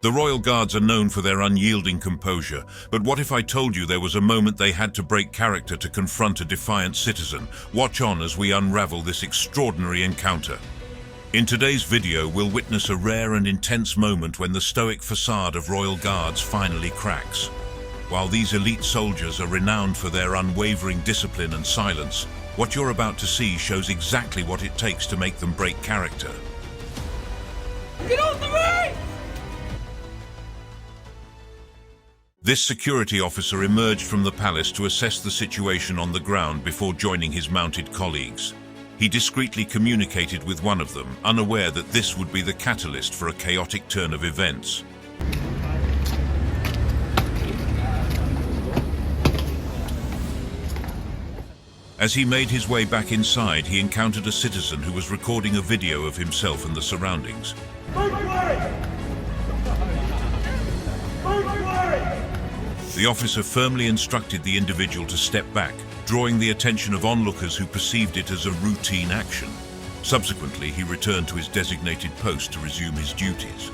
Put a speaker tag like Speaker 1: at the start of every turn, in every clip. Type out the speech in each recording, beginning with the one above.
Speaker 1: The Royal Guards are known for their unyielding composure, but what if I told you there was a moment they had to break character to confront a defiant citizen? Watch on as we unravel this extraordinary encounter. In today's video, we'll witness a rare and intense moment when the stoic facade of Royal Guards finally cracks. While these elite soldiers are renowned for their unwavering discipline and silence, what you're about to see shows exactly what it takes to make them break character.
Speaker 2: Get off the ring!
Speaker 1: This security officer emerged from the palace to assess the situation on the ground before joining his mounted colleagues. He discreetly communicated with one of them, unaware that this would be the catalyst for a chaotic turn of events. As he made his way back inside, he encountered a citizen who was recording a video of himself and the surroundings. The officer firmly instructed the individual to step back, drawing the attention of onlookers who perceived it as a routine action. Subsequently, he returned to his designated post to resume his duties.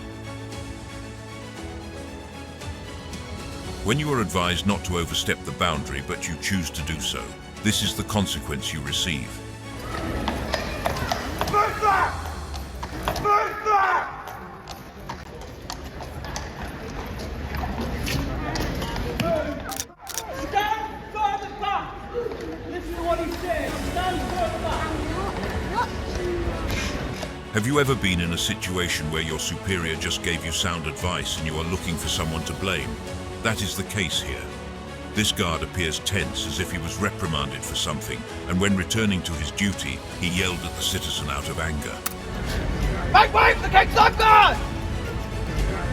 Speaker 1: When you are advised not to overstep the boundary, but you choose to do so, this is the consequence you receive.
Speaker 2: Move back! Move back! Stand further back! Listen to what he says. Stand further back!
Speaker 1: Have you ever been in a situation where your superior just gave you sound advice and you are looking for someone to blame? That is the case here. This guard appears tense, as if he was reprimanded for something, and when returning to his duty, he yelled at the citizen out of anger.
Speaker 2: Make way for the King's Lifeguard!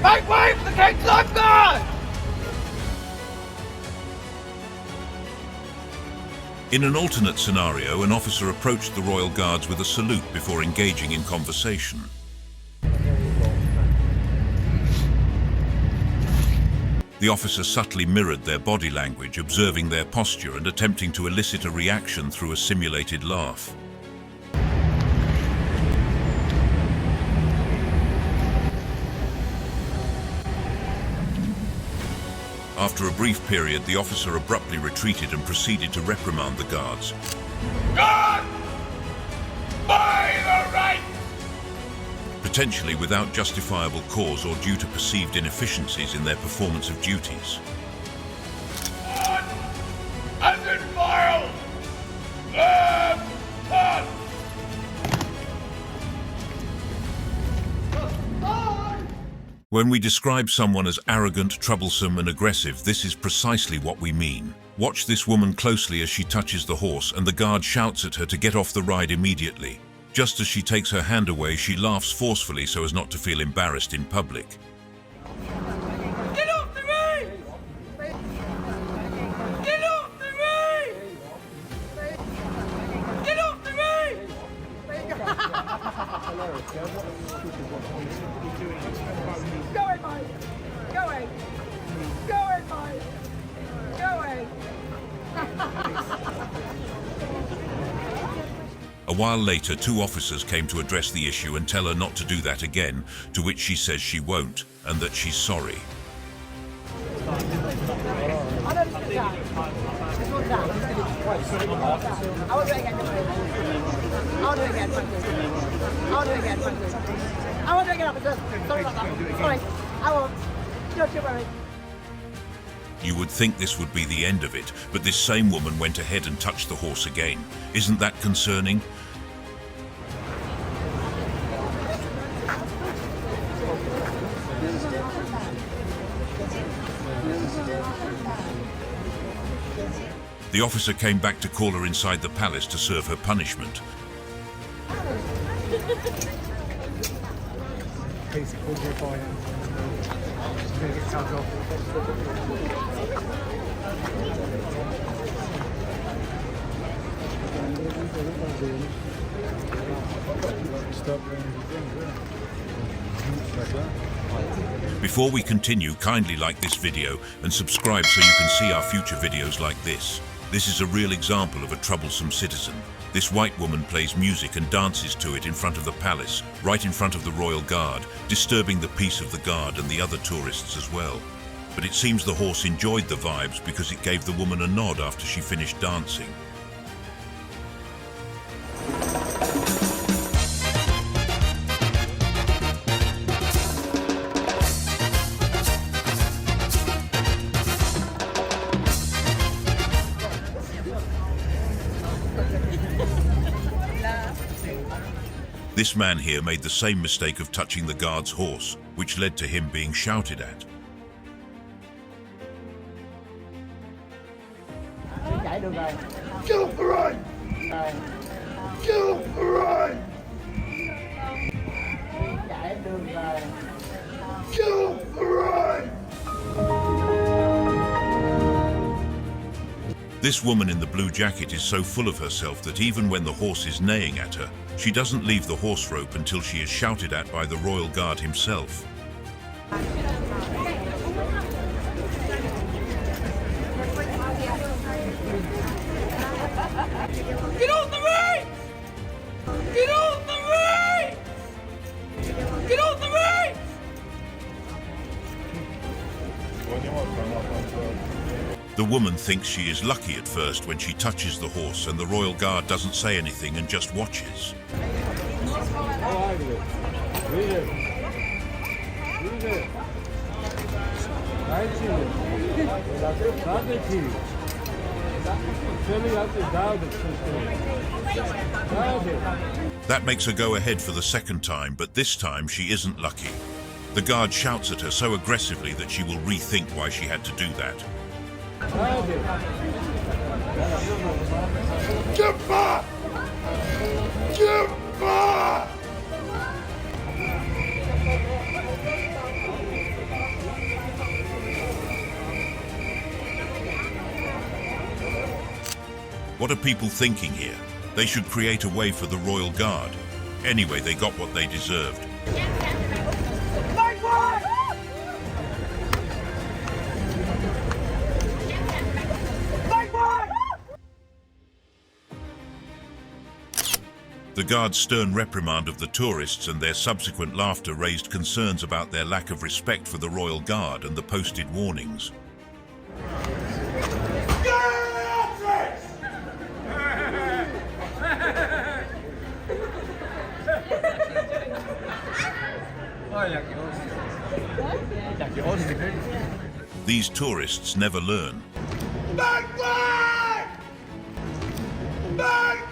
Speaker 2: Make way for the King's Lifeguard!
Speaker 1: In an alternate scenario, an officer approached the Royal Guards with a salute before engaging in conversation. The officer subtly mirrored their body language, observing their posture and attempting to elicit a reaction through a simulated laugh. After a brief period, the officer abruptly retreated and proceeded to reprimand the guards.
Speaker 2: God! By the right!
Speaker 1: Potentially without justifiable cause or due to perceived inefficiencies in their performance of duties.
Speaker 2: As in file!
Speaker 1: When we describe someone as arrogant, troublesome, and aggressive, this is precisely what we mean. Watch this woman closely as she touches the horse, and the guard shouts at her to get off the ride immediately. Just as she takes her hand away, she laughs forcefully so as not to feel embarrassed in public.
Speaker 2: Get off the ring! Get off the ring! Get off the ring! Go in, mate! Go in! Go in, mate! Go in!
Speaker 1: A while later, two officers came to address the issue and tell her not to do that again, to which she says she won't, and that she's sorry. You would think this would be the end of it, but this same woman went ahead and touched the horse again. Isn't that concerning? The officer came back to call her inside the palace to serve her punishment. Before we continue, kindly like this video and subscribe so you can see our future videos like this. This is a real example of a troublesome citizen. This white woman plays music and dances to it in front of the palace, right in front of the royal guard, disturbing the peace of the guard and the other tourists as well. But it seems the horse enjoyed the vibes because it gave the woman a nod after she finished dancing. This man here made the same mistake of touching the guard's horse, which led to him being shouted at.
Speaker 3: Get off the road! Get off the road! Get off the road!
Speaker 1: This woman in the blue jacket is so full of herself that even when the horse is neighing at her, she doesn't leave the horse rope until she is shouted at by the royal guard himself.
Speaker 2: Get off the reins! Get off the reins! Get off the reins!
Speaker 1: The woman thinks she is lucky at first when she touches the horse and the royal guard doesn't say anything and just watches. That makes her go ahead for the second time, but this time she isn't lucky. The guard shouts at her so aggressively that she will rethink why she had to do that.
Speaker 3: Get back! Get back!
Speaker 1: What are people thinking here? They should create a way for the royal guard. Anyway, they got what they deserved. The guard's stern reprimand of the tourists and their subsequent laughter raised concerns about their lack of respect for the royal guard and the posted warnings. These tourists never learn.
Speaker 3: Backline! Backline!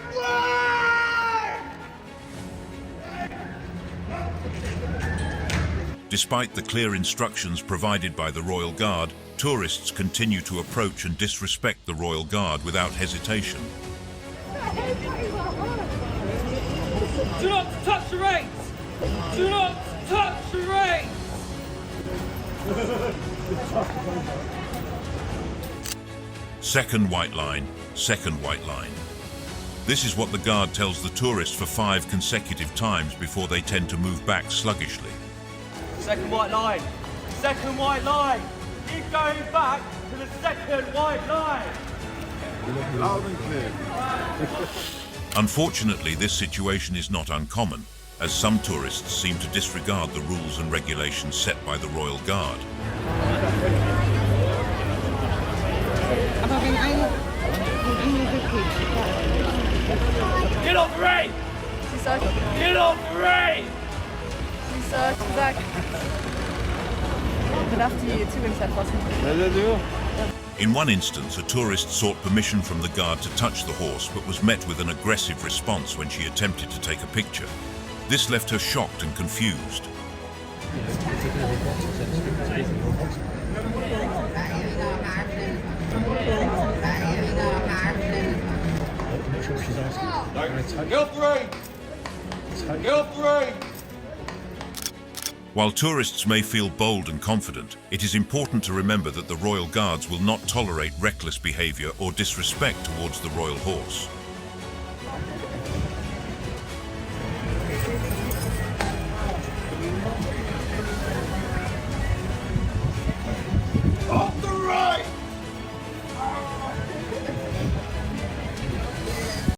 Speaker 1: Despite the clear instructions provided by the royal guard, tourists continue to approach and disrespect the royal guard without hesitation.
Speaker 2: Do not touch the reins! Do not touch the reins!
Speaker 1: Second white line, second white line. This is what the guard tells the tourists for 5 consecutive times before they tend to move back sluggishly.
Speaker 4: Second white line. Second white line. Keep going back to the second white line.
Speaker 3: Loud and clear.
Speaker 1: Unfortunately, this situation is not uncommon, as some tourists seem to disregard the rules and regulations set by the royal guard.
Speaker 2: Get off the reins! Get off the reins!
Speaker 1: In one instance, a tourist sought permission from the guard to touch the horse but was met with an aggressive response when she attempted to take a picture. This left her shocked and confused.
Speaker 3: Get off the reins! Get off the reins!
Speaker 1: While tourists may feel bold and confident, it is important to remember that the royal guards will not tolerate reckless behavior or disrespect towards the royal horse.